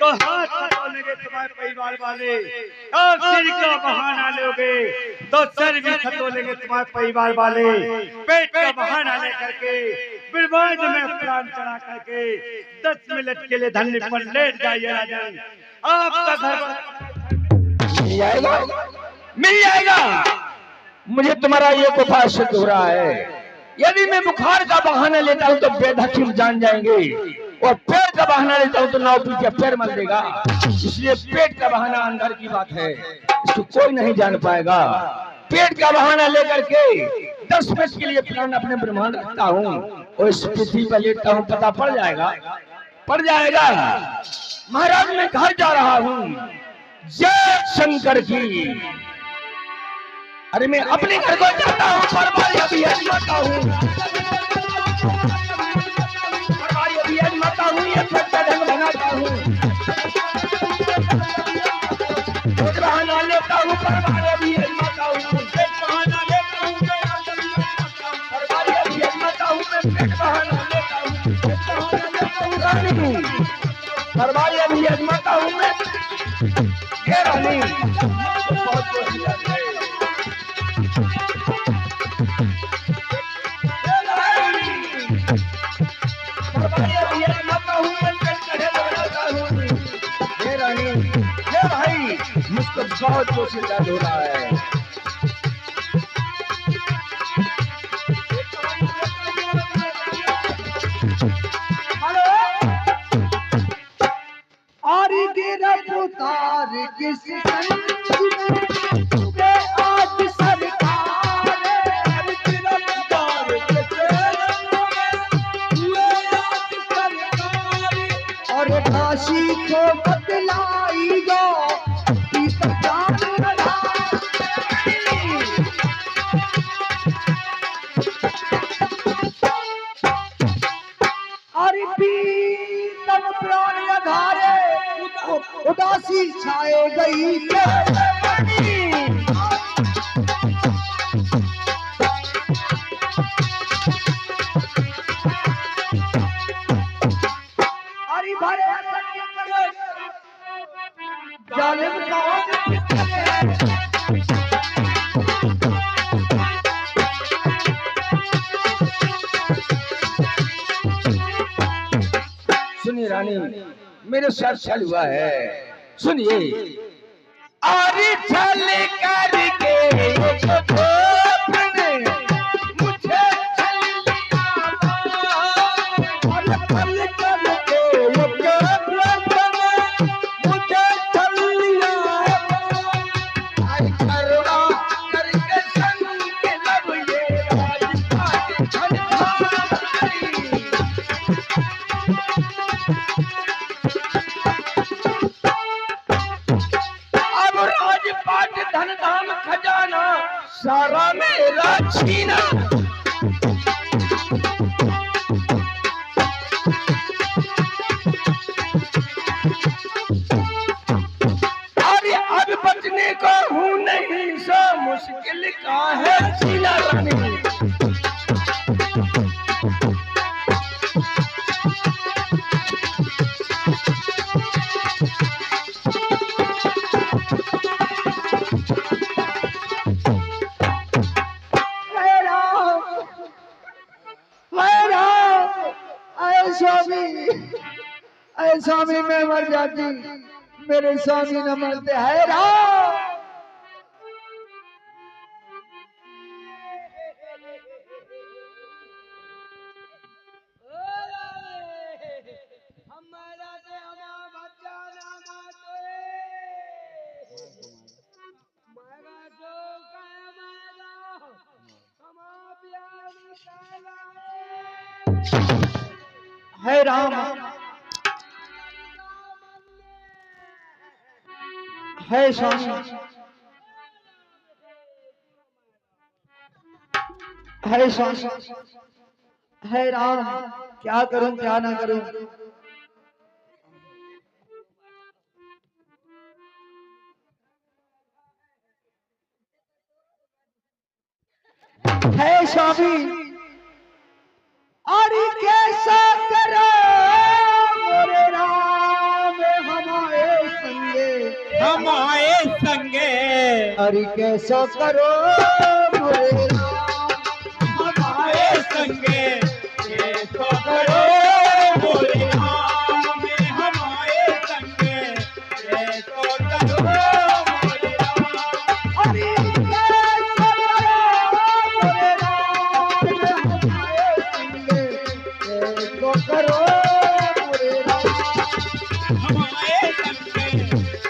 तो हाथ खटोलेंगे तुम्हारे परिवार वाले, और सिर का बहाना लोगे तो सर भी खटोलेंगे तुम्हारे परिवार वाले। पेट का बहाना लेकर के बिरबाज में प्राण चढ़ा करके 10 मिनट के लिए धरने पर लेट जाइए राजन। आपका घर मिल जाएगा, मिल जाएगा। मुझे तुम्हारा ये कुफा सिद्ध हो रहा है। यदि मैं बुखार का बहाना लेता हूँ तो वेद हकीम जान जाएंगे, और पेट का बहाना लेता हूँ तो नाव पीछे पैर मल देगा। इसलिए पेट का बहाना अंदर की बात है, इसको कोई नहीं जान पाएगा। पेट का बहाना लेकर के 10 मिनट के लिए प्राण अपने ब्रह्मांड रखता हूँ और इस पृथ्वी पर लेटता हूँ, पता पड़ जाएगा, पड़ जाएगा। महाराज मैं घर जा रहा हूँ, जय शंकर की। अरे मैं अपने घर को जाता हूँ, परवारी अभी आजमाता हूँ, परवारी अभी आजमाता हूँ, ये पेट का ढंग बनाता हूँ, पेट बहाना लेता हूँ, परवारी अभी आजमाता हूँ, पेट बहाना लेता हूँ, परवारी अभी आजमाता हूँ, मैं पेट बहाना लेता हूँ, पेट बहाना लेता हूँ रानी, परवारी अभी आजमाता हूँ मैं, ये रानी बहुत कोशिश है। भाई मुझको बहुत कोशिश दर्द हो रहा है। हेलो, और गिरफ्तार किस आज सरकार गिरफ्तार और फांसी को बतलाई गो उदासी छाए गई। अरे भरे जालिम सुनिए रानी, मेरे साथ छल हुआ है, सुनिए। आरी छल करके मुझे छल लिया, और पल करके मुझे छल लिया, आई करवा करके संग के लब ये राजपाट छल धन धाम खजाना सारा मेरा छीना। अरे अब बचने को हूँ नहीं, सो मुश्किल का है छीना रानी। स्वामी मैं मर जाती, मेरे स्वामी न मरते। है राम है राम है स्वामी, है स्वामी, है राम। क्या करूं क्या ना करूं। है स्वामी, अरे कैसा करो मोरे राम हमारा अरे कैसा करो मोरे हमारे संगे कैसो करो मोरे राम, हमारे संगे कैसो करो मोरे राम। अरे कैसा करो मोरे राम हमारे संगे कैसा करो मोरे राम हमारे संगे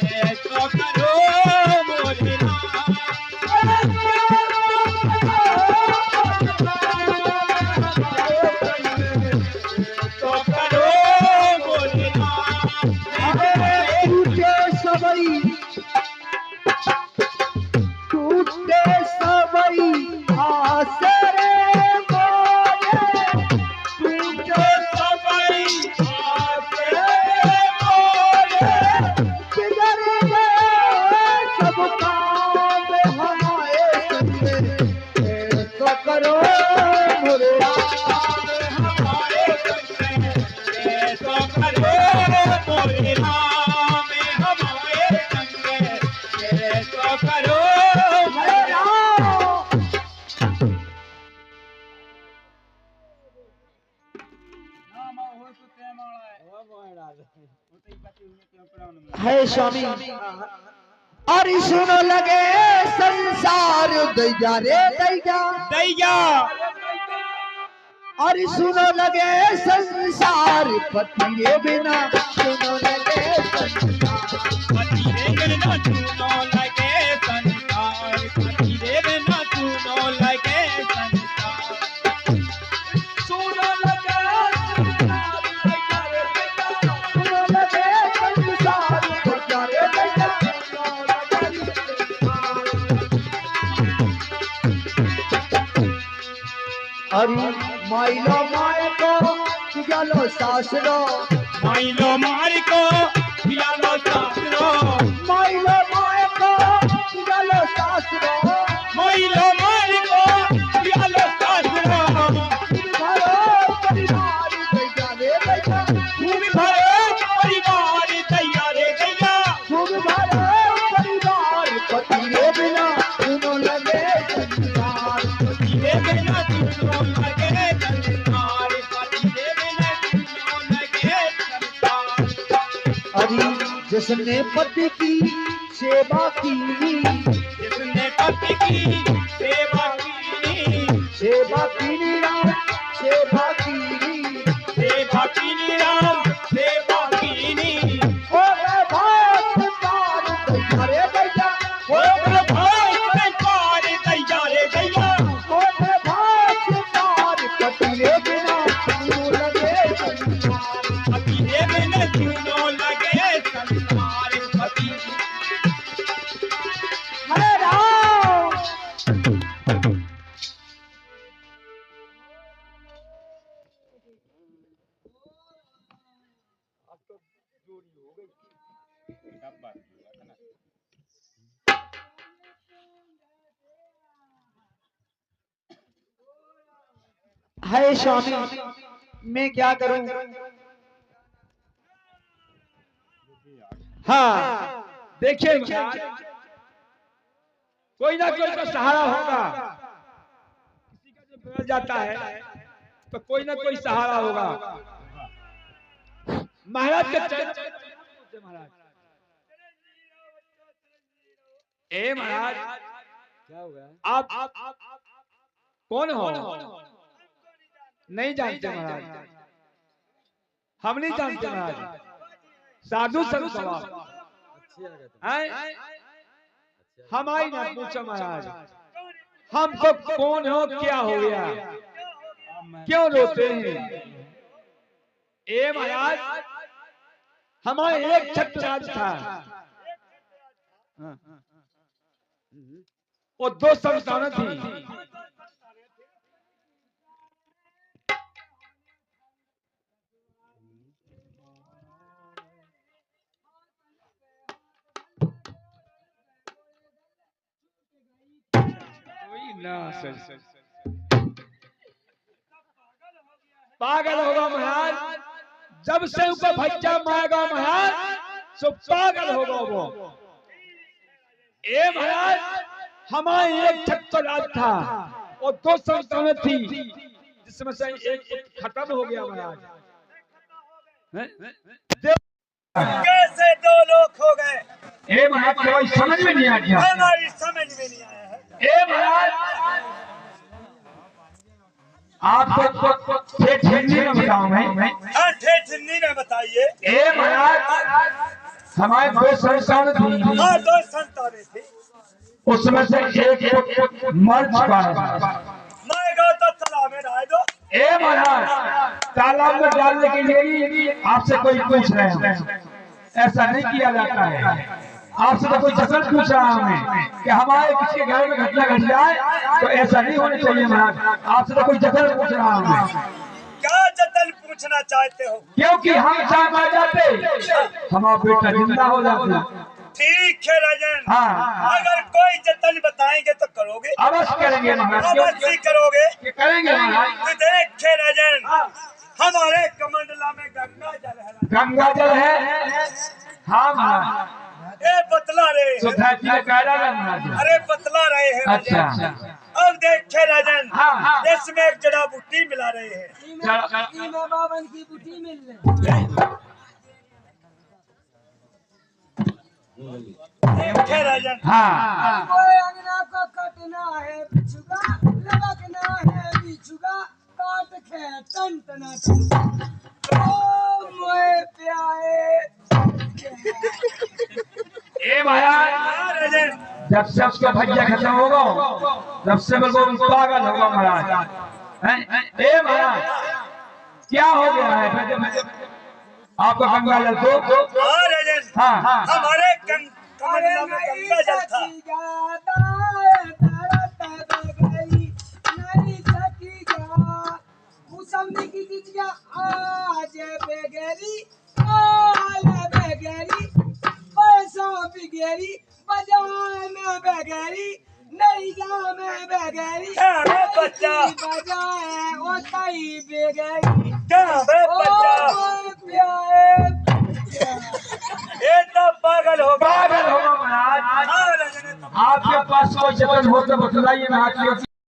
कैसो करो मोरे राम। तो करो मोरे राम। टूटे सबई टूटे सबई आसरे मोरे टूटे सबई आसरे मोरे, बिगड़ गए सब काम हमारे संगे ऐसा करो मोरे हमारे संगे कैसो करो मोरे राम, हमारे संगे कैसो करो मोरे राम। है स्वामी। अरे सुनो लगे संसार दैया रे दैया दैया अरे सुनो लगे संसार पति रे बिना सुनो लगे संसार पति रे बिना सुनो लगे संसार, पति रे बिना सुनो लगे संसार। सुनो लगे संसार दैया रे दैया सुनो लगे संसार दैया रे दैया सुनो लगे संसार। अरे माइलो माय को जालो सासरो माइलो मार को पियालो सासरो, माइलो माय को जालो सासरो माइलो मार को पियालो सासरो। भरो परिवार दैया रे दैया खूब भरो परिवार दैया रे दैया, खूब भरो परिवार पति रे बिना सुनो लगे संसार पति रे बिना सुनो लगे संसार, पति रे बिना सुनो लगे संसार। अरे जिसने पति की सेवा की जिसने पति की सेवा की राम सेवा की सेवा की राम सेवा की, ओ भाई संसार दैया रे दैया ओ भाई संसार दैया रे दैया, ओ भाई संसार पति रे बिना सुनो लगे संसार पति रे बिना सुनो लगे संसार। पति हरे राम है स्वामी मैं क्या करूं। हाँ देखिए महाराज, कोई ना कोई का सहारा होगा। किसी का जब बिगड़ जाता है तो कोई ना कोई सहारा होगा। महाराज के चरण महाराज, ए महाराज क्या हो गया? आप कौन हो? नहीं जानते महाराज, हम नहीं जानते महाराज। साधु संत सभा हम आई ना पूछो महाराज, हमको कौन हो, क्या हो गया, क्यों रोते हैं? ए महाराज, हमारे एक छत्रराज था, वो 2 संतानें थी। पागल होगा महाराज, जब से ऊपर भज्जा मारेगा महाराज, सो पागल होगा वो। ए महाराज, हमारे एक छत पर राज था और 2 संतानें थी, जिसमें से एक खत्म हो गया महाराज। कैसे 2 लोग हो गए? ए महाराज, कोई समझ में नहीं आ गया। हमारी समझ में नहीं आया है। ए महाराज, आपको ठेठ हिंदी में बताऊं मैं? हाँ, ठेठ हिंदी में बताइए। ए महाराज, हमारे 2 संतान थी। हाँ, 2 संतानें थी। उसमें से एक मर चुका है। मैं गो तो तालाब में डाल दो। ए महाराज, तालाब में डालने के लिए आपसे कोई पूछ रहे हैं, ऐसा नहीं किया जाता है। आपसे तो कोई जतन पूछ रहा हमें कि हमारे किसी के घर में घटना घट जाए, तो ऐसा नहीं होना चाहिए महाराज। आपसे तो कोई जतन पूछ रहा हमें। क्या जतन पूछना चाहते हो? क्योंकि हम जान आ जाते, हमारा बेटा जिंदा हो जाता। ठीक है राजन। हाँ, अगर कोई जतन बताएंगे तो करोगे? अवश्य करेंगे महाराज। अवश्य करोगे? करेंगे महाराज। तो देखे राजन, हमारे कमंडला में गंगा जल है। गंगा जल है। हाँ महाराज, ए बतला रहे सुधा जी ने कहा था महाराज। अरे बतला रहे हैं राजन। अच्छा। अब देखे राजन, हाँ। इसमें एक जड़ा बूटी मिला रहे हैं। में बावन की बूटी मिल रही। देखे राजन, हाँ, कोई अंगना को कटना है बिछुगा, लबकना है बिछुगा, काट खे टन टना टन। ओ मोए प्यारे। ए महाराज, हाँ राजन, जब से उसका भैया खत्म होगा, तब से बिल्कुल पागल होगा महाराज। ए महाराज, क्या हो गया है? आपको गंगा जल को? हाँ राजन, हाँ, हमारे कमंडला में गंगा जल था। आज बेगेरी, आल बेगेरी, पैसा बिगेरी, बाजार में बेगेरी, नैया में बेगेरी, क्या है बच्चा? बजाए ओताई बेगेरी। क्या है बच्चा? ओ प्यारे। ये तो पागल हो गया। पागल होगा महाराज। हाँ राजन, आपके पास कोई जतन हो तो बतलाइए महाराज।